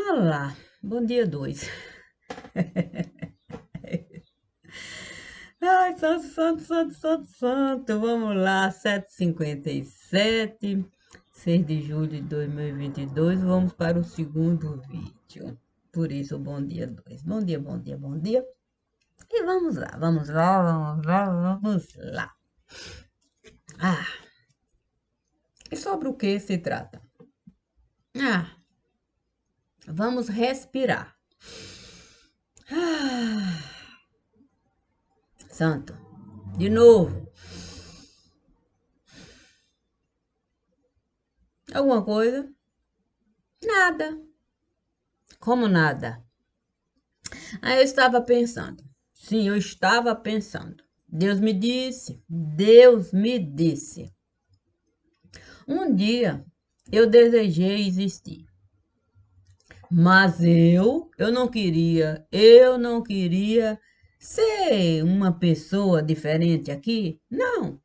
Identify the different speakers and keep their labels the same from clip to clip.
Speaker 1: Olá, bom dia 2. Ai, santo, santo, santo, santo, santo. Vamos lá, 7h57, 6 de julho de 2022. Vamos para o segundo vídeo. Por isso, bom dia 2. Bom dia, bom dia, bom dia. E vamos lá, vamos lá, vamos lá, vamos lá. Ah, e sobre o que se trata? Ah, vamos respirar. Ah, santo, de novo. Alguma coisa? Nada. Como nada? Aí eu estava pensando. Sim, eu estava pensando. Deus me disse. Um dia eu desejei existir, mas eu não queria ser uma pessoa diferente aqui. Não,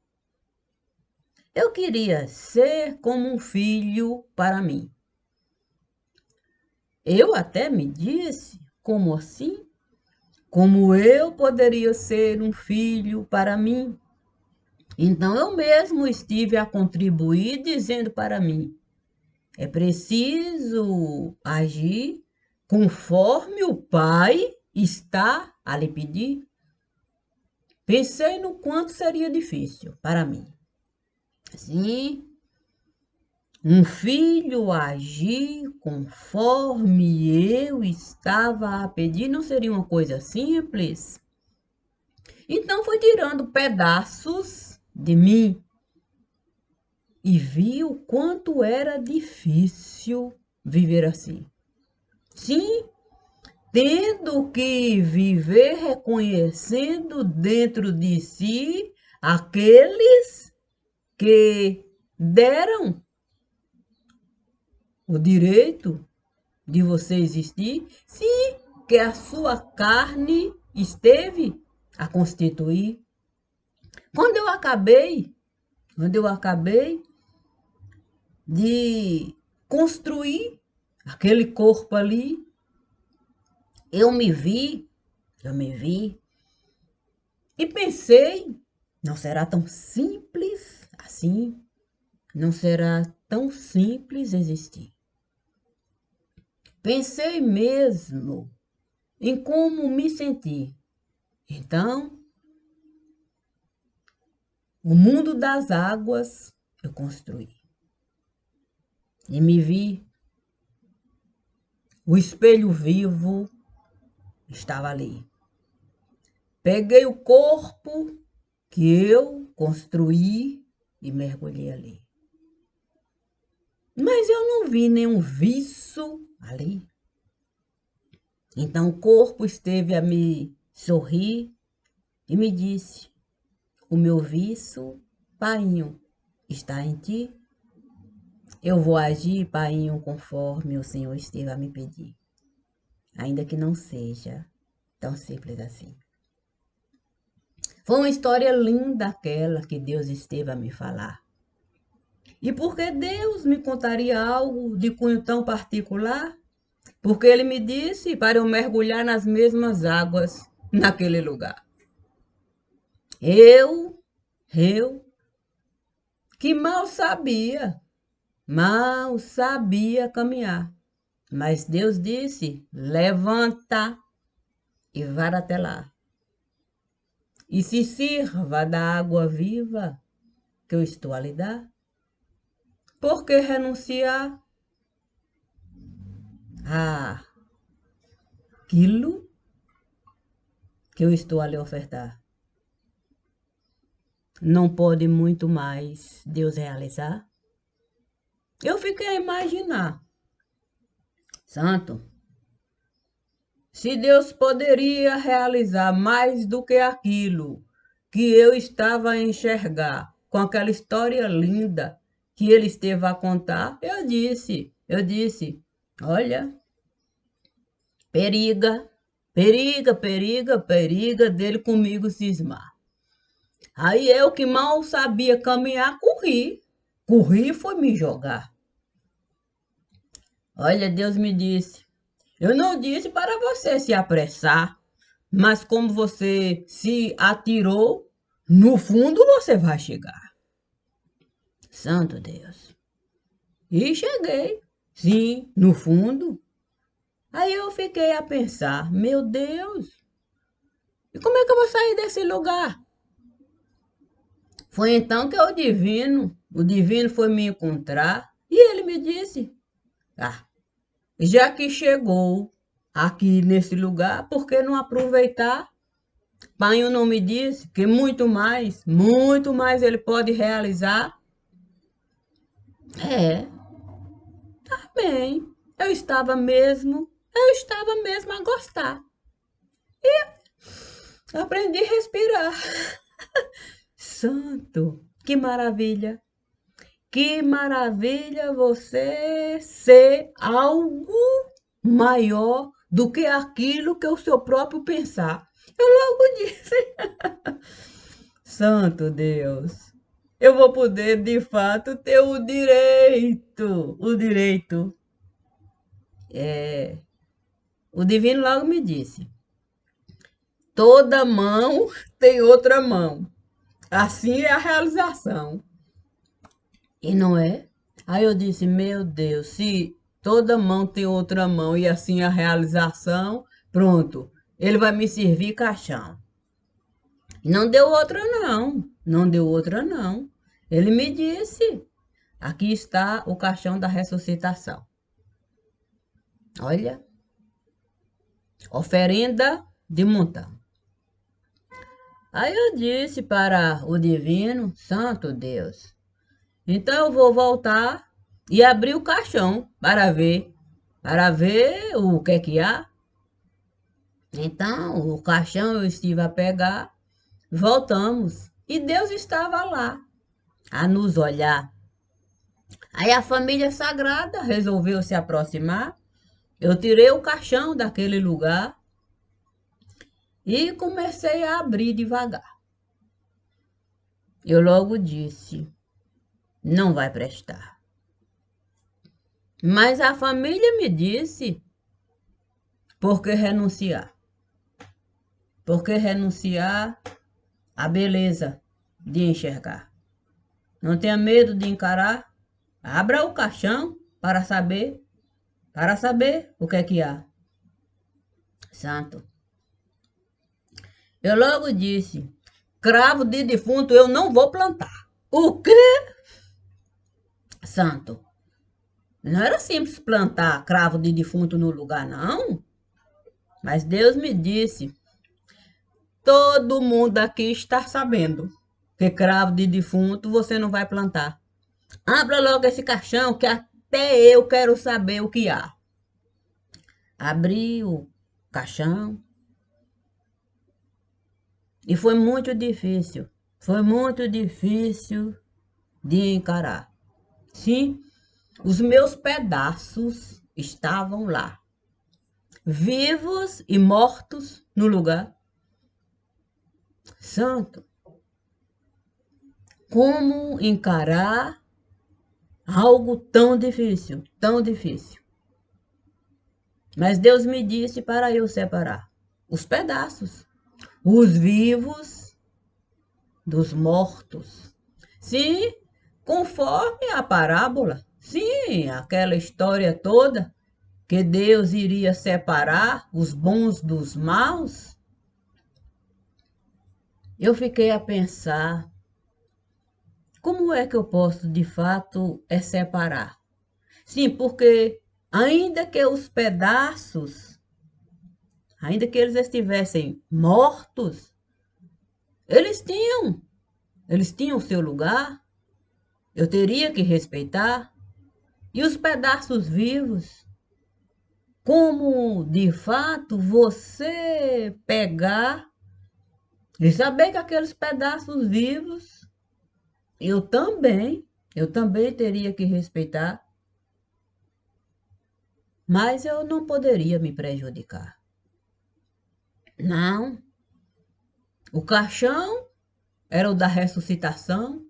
Speaker 1: eu queria ser como um filho para mim. Eu até me disse, como assim? Como eu poderia ser um filho para mim? Então eu mesmo estive a contribuir dizendo para mim: é preciso agir conforme o Pai está a lhe pedir. Pensei no quanto seria difícil para mim. Sim, um filho agir conforme eu estava a pedir não seria uma coisa simples. Então foi tirando pedaços de mim e vi o quanto era difícil viver assim. Sim, tendo que viver reconhecendo dentro de si aqueles que deram o direito de você existir, sim, que a sua carne esteve a constituir. Quando eu acabei, quando eu acabei de construir aquele corpo ali, eu me vi, eu me vi e pensei, não será tão simples assim, não será tão simples existir. Pensei mesmo em como me sentir. Então, o mundo das águas eu construí. E me vi, o espelho vivo estava ali. Peguei o corpo que eu construí e mergulhei ali. Mas eu não vi nenhum viço ali. Então o corpo esteve a me sorrir e me disse: o meu vício, painho, está em ti. Eu vou agir, painho, conforme o Senhor esteve a me pedir, ainda que não seja tão simples assim. Foi uma história linda aquela que Deus esteve a me falar. E por que Deus me contaria algo de cunho tão particular? Porque Ele me disse para eu mergulhar nas mesmas águas naquele lugar. Eu, que mal sabia caminhar. Mas Deus disse: levanta e vá até lá. E se sirva da água viva que eu estou a lhe dar. Por que renunciar àquilo que eu estou a lhe ofertar? Não pode muito mais Deus realizar? Eu fiquei a imaginar, santo, se Deus poderia realizar mais do que aquilo que eu estava a enxergar com aquela história linda que ele esteve a contar, eu disse, olha, periga, periga, periga, periga dele comigo cismar. Aí eu que mal sabia caminhar, corri e foi me jogar. Olha, Deus me disse, Eu não disse para você se apressar, mas como você se atirou, no fundo você vai chegar. Santo Deus. E cheguei. Sim, no fundo. Aí eu fiquei a pensar, meu Deus, e como é que eu vou sair desse lugar? Foi então que o divino foi me encontrar e ele me disse, ah, já que chegou aqui nesse lugar, por que não aproveitar? Pai não me disse que muito mais ele pode realizar. É, tá bem. Eu estava mesmo a gostar. Aprendi a respirar. Santo, que maravilha. Que maravilha você ser algo maior do que aquilo que é o seu próprio pensar. Eu logo disse, Santo Deus, eu vou poder de fato ter o direito. O divino logo me disse, toda mão tem outra mão. Assim é a realização. E não é? Aí eu disse, meu Deus, se toda mão tem outra mão e assim a realização, pronto, ele vai me servir caixão. E não deu outra não, não deu outra não. Ele me disse, aqui está o caixão da ressuscitação. Olha, oferenda de montão. Aí eu disse para o divino, santo Deus, então eu vou voltar e abrir o caixão para ver o que é que há. Então, o caixão eu estive a pegar, voltamos e Deus estava lá a nos olhar. Aí a família sagrada resolveu se aproximar. Eu tirei o caixão daquele lugar e comecei a abrir devagar. Eu logo disse, não vai prestar. Mas a família me disse, por que renunciar? Por que renunciar à beleza de enxergar? Não tenha medo de encarar. Abra o caixão para saber o que é que há. Santo. Eu logo disse, cravo de defunto eu não vou plantar. O quê? Santo. Não era simples plantar cravo de defunto no lugar, não. Mas Deus me disse, todo mundo aqui está sabendo que cravo de defunto você não vai plantar. Abra logo esse caixão que até eu quero saber o que há. Abri o caixão e foi muito difícil. Foi muito difícil de encarar. Sim, os meus pedaços estavam lá, vivos e mortos no lugar. Santo, como encarar algo tão difícil, tão difícil? Mas Deus me disse para eu separar os pedaços, os vivos dos mortos. Sim, conforme a parábola. Sim, aquela história toda que Deus iria separar os bons dos maus. Eu fiquei a pensar, como é que eu posso de fato separar? Sim, porque ainda que os pedaços, ainda que eles estivessem mortos, eles tinham, eles tinham seu lugar, eu teria que respeitar. E os pedaços vivos, como de fato você pegar e saber que aqueles pedaços vivos, eu também teria que respeitar, mas eu não poderia me prejudicar. Não, o caixão era o da ressuscitação,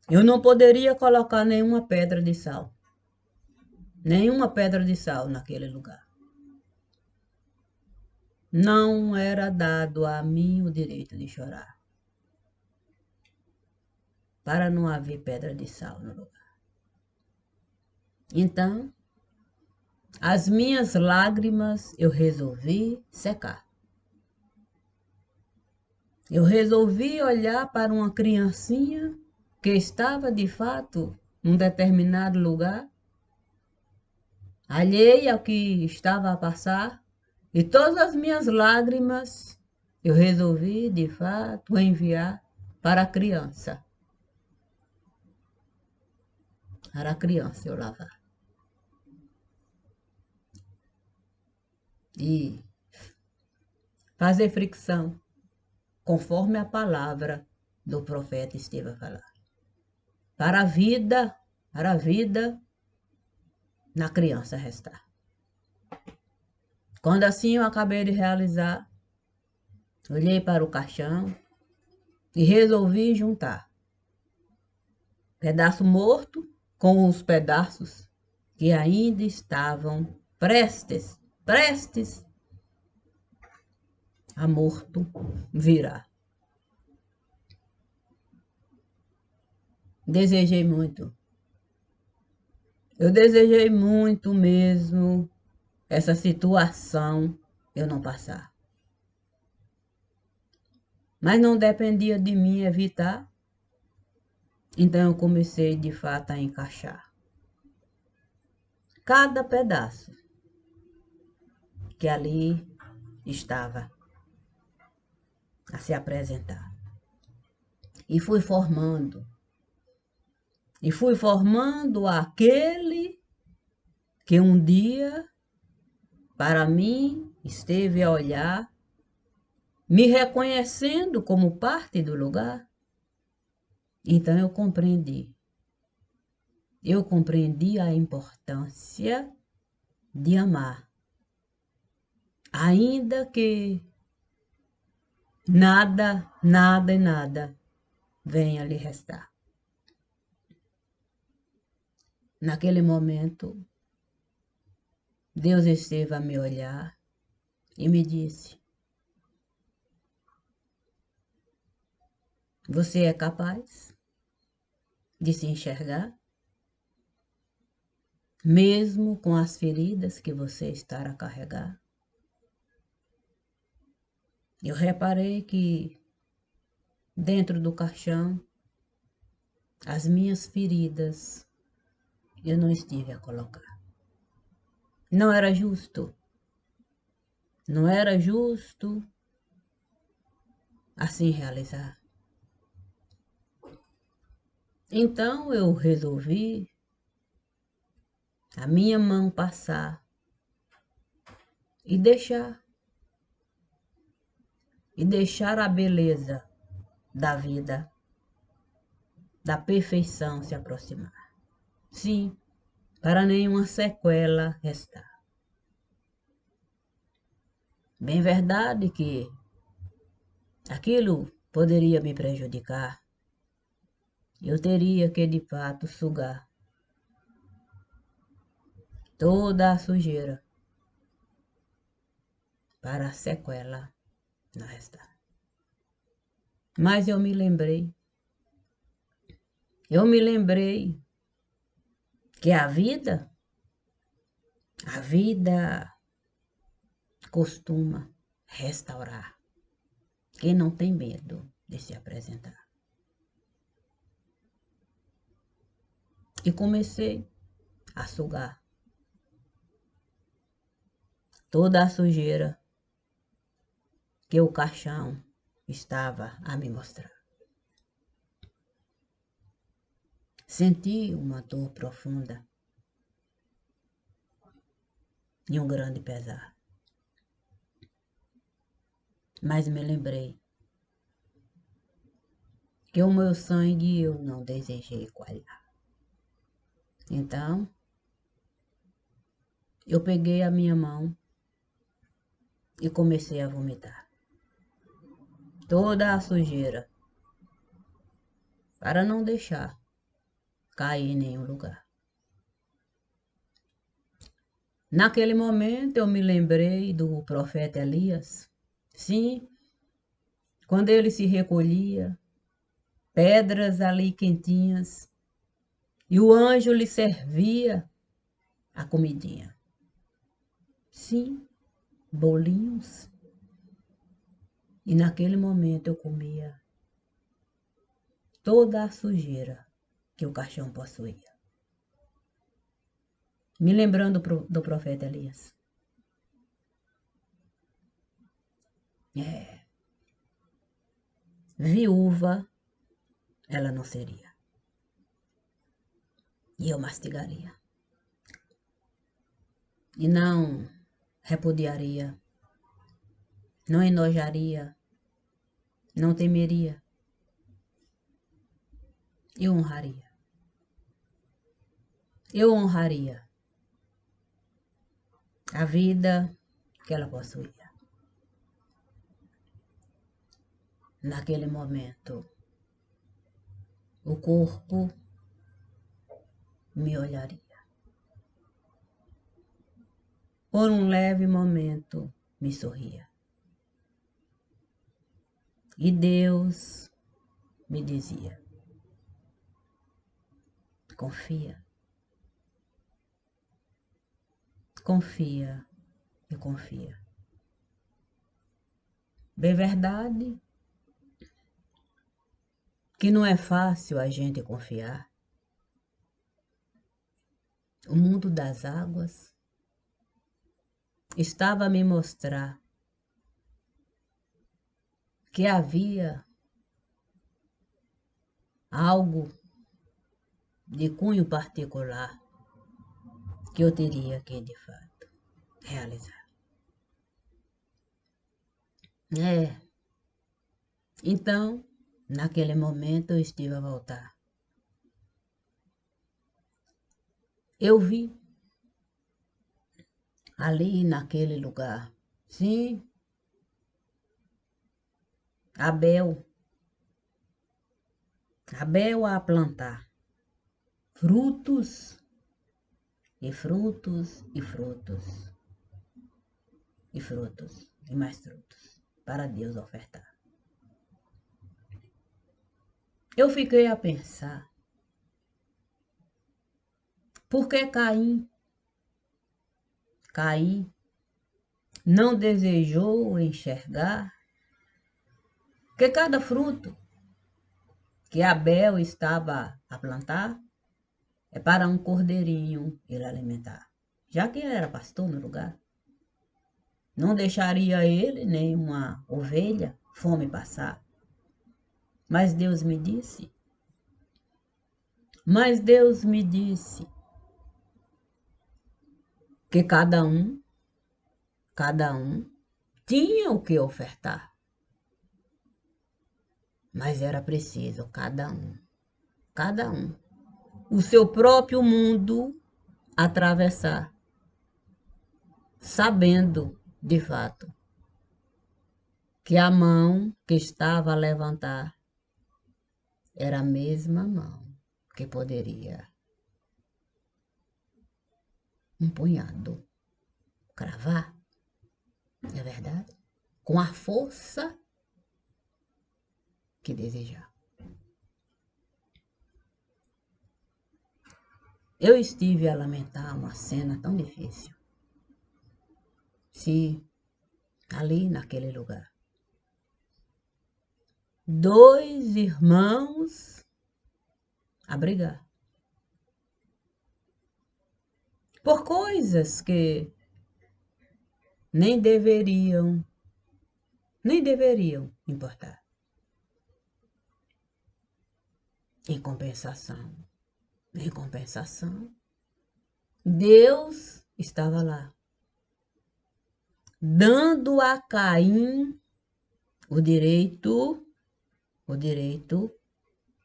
Speaker 1: eu não poderia colocar nenhuma pedra de sal naquele lugar. não era dado a mim o direito de chorar, para não haver pedra de sal no lugar. Então, as minhas lágrimas eu resolvi secar. Eu resolvi olhar para uma criancinha que estava, de fato, num determinado lugar, alheia ao que estava a passar, e todas as minhas lágrimas eu resolvi, de fato, enviar para a criança. Para a criança eu lavar. E fazer fricção, conforme a palavra do profeta esteve a falar. Para a vida na criança restar. Quando assim eu acabei de realizar, olhei para o caixão e resolvi juntar pedaço morto com os pedaços que ainda estavam prestes a morto virar. Desejei muito. Eu desejei muito mesmo essa situação eu não passar. Mas não dependia de mim evitar. Então eu comecei de fato a encaixar cada pedaço que ali estava a se apresentar. E fui formando aquele que um dia, para mim, esteve a olhar, me reconhecendo como parte do lugar. Então eu compreendi. Eu compreendi a importância de amar, ainda que nada e nada venha lhe restar. Naquele momento, Deus esteve a me olhar e me disse: você é capaz de se enxergar? Mesmo com as feridas que você está a carregar? Eu reparei que dentro do caixão, as minhas feridas eu não estive a colocar. Não era justo. Não era justo assim realizar. Então eu resolvi a minha mão passar e deixar a beleza da vida, da perfeição se aproximar. Sim, para nenhuma sequela restar. Bem verdade que aquilo poderia me prejudicar. Eu teria que, de fato, sugar toda a sujeira para a sequela não restar. Mas eu me lembrei que a vida costuma restaurar quem não tem medo de se apresentar. E comecei a sugar toda a sujeira que o caixão estava a me mostrar. Senti uma dor profunda e um grande pesar. Mas me lembrei que o meu sangue eu não desejei coalhar. Então, eu peguei a minha mão e comecei a vomitar toda a sujeira para não deixar cair em nenhum lugar. Naquele momento eu me lembrei do profeta Elias. Sim, quando ele se recolhia, pedras ali quentinhas, e o anjo lhe servia a comidinha. Sim, bolinhos. E naquele momento eu comia toda a sujeira que o caixão possuía. Me lembrando do profeta Elias. É, viúva ela não seria. E eu mastigaria. E não repudiaria, não enojaria, não temeria. Eu honraria. Eu honraria a vida que ela possuía. Naquele momento, o corpo me olharia. Por um leve momento, me sorria. E Deus me dizia: confia, confia e confia. Bem verdade que não é fácil a gente confiar. O mundo das águas estava a me mostrar que havia algo de cunho particular que eu teria que, de fato, realizar. Então, naquele momento eu estive a voltar. Eu vi ali naquele lugar, sim, Abel a plantar frutos e frutos e frutos e frutos e mais frutos para Deus ofertar. Eu fiquei a pensar, por que Caim não desejou enxergar que cada fruto que Abel estava a plantar é para um cordeirinho ele alimentar, já que ele era pastor no lugar. Não deixaria ele nem uma ovelha fome passar. Mas Deus me disse que cada um tinha o que ofertar. Mas era preciso cada um, o seu próprio mundo atravessar, sabendo, de fato, que a mão que estava a levantar era a mesma mão que poderia um punhado cravar, é verdade? Com a força que desejar. Eu estive a lamentar uma cena tão difícil. Se ali naquele lugar, dois irmãos a brigar por coisas que nem deveriam importar. Em compensação, Deus estava lá, dando a Caim o direito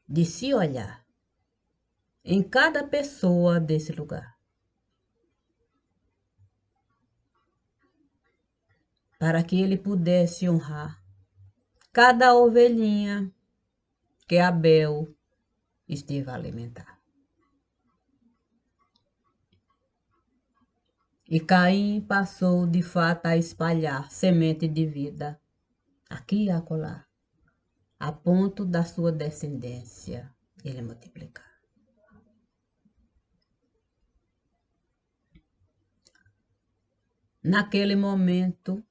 Speaker 1: de se olhar em cada pessoa desse lugar, para que ele pudesse honrar cada ovelhinha que Abel esteve a alimentar. E Caim passou de fato a espalhar semente de vida, aqui e acolá, a ponto da sua descendência ele multiplicar. Naquele momento,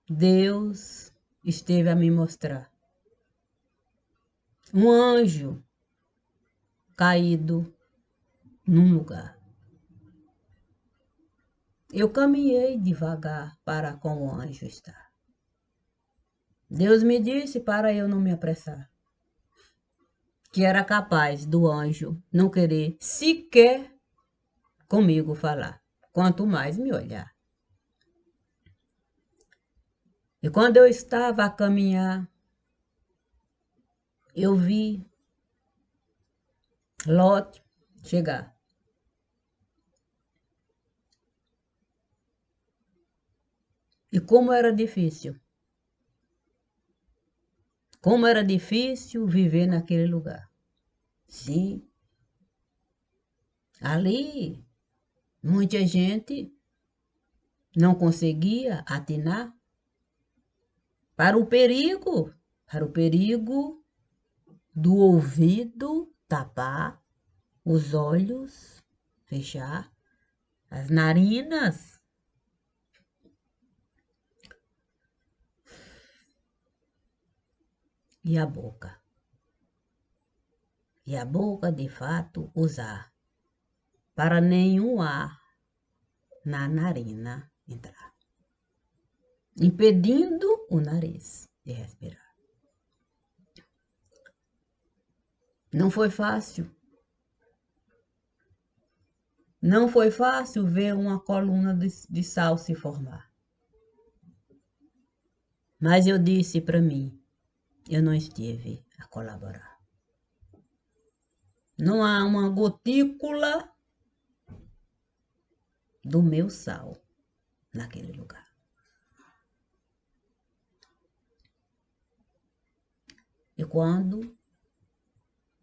Speaker 1: Deus esteve a me mostrar um anjo caído num lugar. Eu caminhei devagar para com o anjo estar. Deus me disse para eu não me apressar, que era capaz do anjo não querer sequer comigo falar, quanto mais me olhar. E quando eu estava a caminhar, eu vi Lot chegar. E como era difícil. Como era difícil viver naquele lugar. Sim, ali muita gente não conseguia atinar para o perigo do ouvido tapar, os olhos fechar, as narinas. E a boca. E a boca, de fato, usar para nenhum ar na narina entrar, impedindo o nariz de respirar. Não foi fácil. Não foi fácil ver uma coluna de sal se formar. Mas eu disse para mim, eu não estive a colaborar. Não há uma gotícula do meu sal naquele lugar. E quando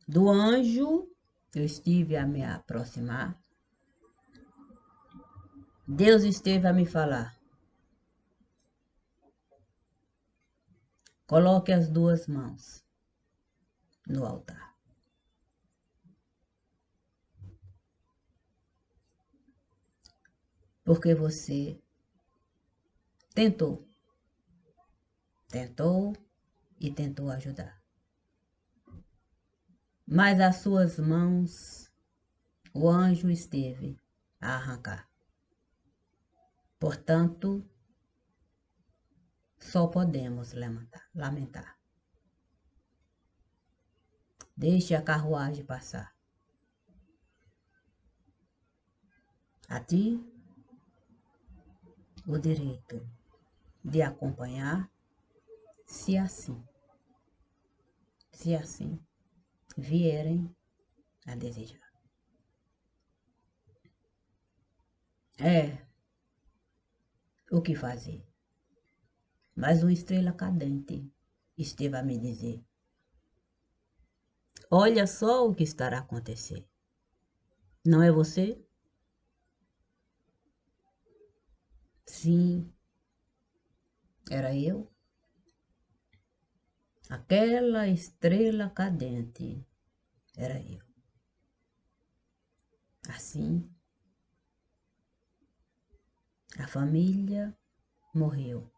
Speaker 1: do anjo eu estive a me aproximar, Deus esteve a me falar. Coloque as duas mãos no altar. Porque você tentou e tentou ajudar. Mas as suas mãos, o anjo esteve a arrancar. Portanto, só podemos lamentar. Deixe a carruagem passar. A ti, o direito de acompanhar, se assim vierem a desejar. É o que fazer. Mas uma estrela cadente esteve a me dizer: olha só o que estará a acontecer. Não é você? Sim, era eu. Aquela estrela cadente era eu. Assim, a família morreu.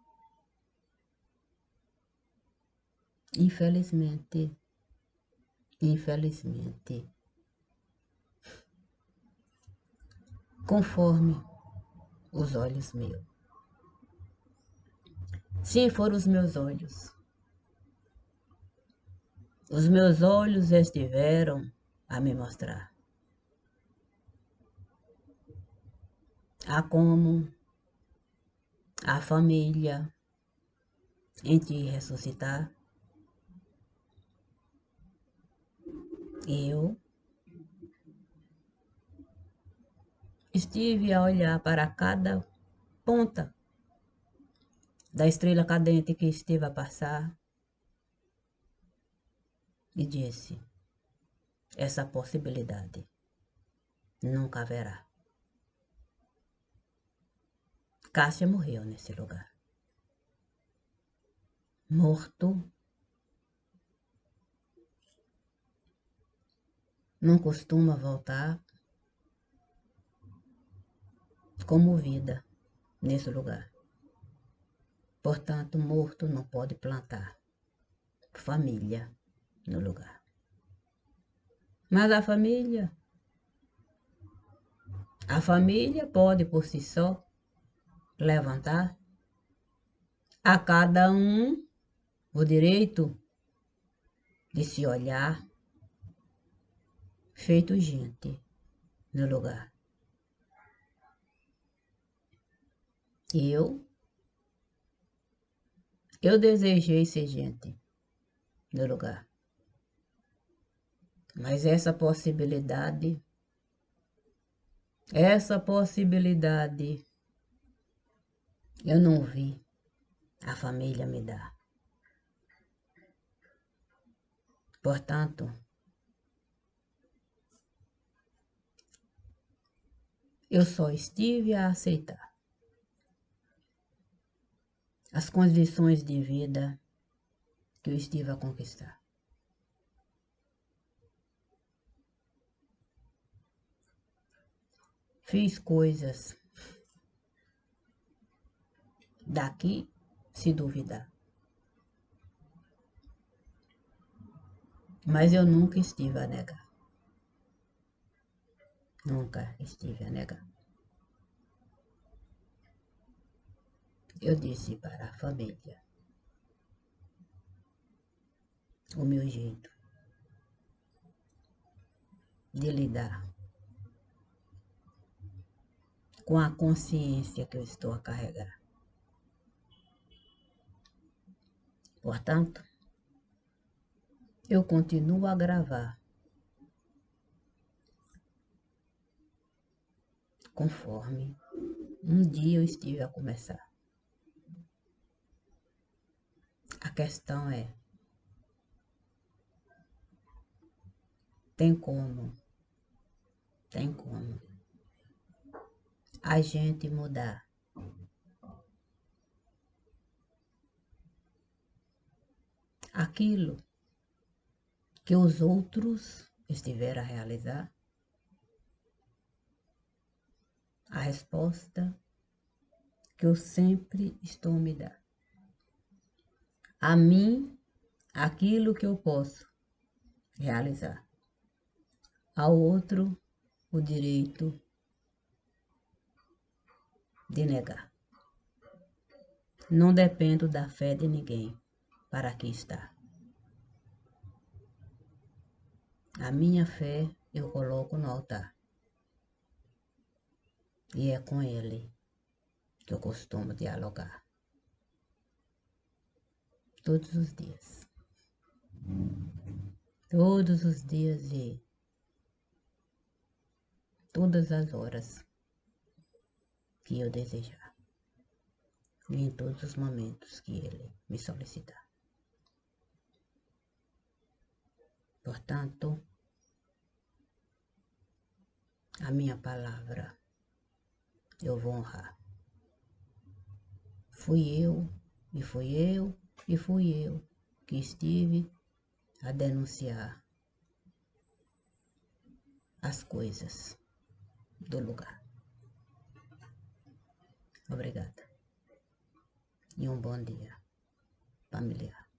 Speaker 1: Infelizmente, conforme os olhos meus. Sim, foram os meus olhos. Os meus olhos estiveram a me mostrar a como a família em te ressuscitar. Eu estive a olhar para cada ponta da estrela cadente que esteve a passar e disse: essa possibilidade nunca haverá. Cássia morreu nesse lugar. Morto não costuma voltar como vida nesse lugar. Portanto, morto não pode plantar família no lugar. Mas a família pode por si só levantar a cada um o direito de se olhar feito gente no lugar. Eu desejei ser gente no lugar. Mas essa possibilidade eu não vi a família me dar. Portanto, eu só estive a aceitar as condições de vida que eu estive a conquistar. Fiz coisas daqui, se duvidar. Mas eu nunca estive a negar. Nunca estive a negar. Eu disse para a família o meu jeito de lidar com a consciência que eu estou a carregar. Portanto, eu continuo a gravar conforme um dia eu estive a começar. A questão é, tem como a gente mudar aquilo que os outros estiveram a realizar? A resposta que eu sempre estou a me dar. A mim, aquilo que eu posso realizar. Ao outro, o direito de negar. Não dependo da fé de ninguém para aqui estar. A minha fé eu coloco no altar. E é com ele que eu costumo dialogar. Todos os dias. Todos os dias e todas as horas que eu desejar. E em todos os momentos que ele me solicitar. Portanto, a minha palavra eu vou honrar. Fui eu que estive a denunciar as coisas do lugar. Obrigada. E um bom dia familiar.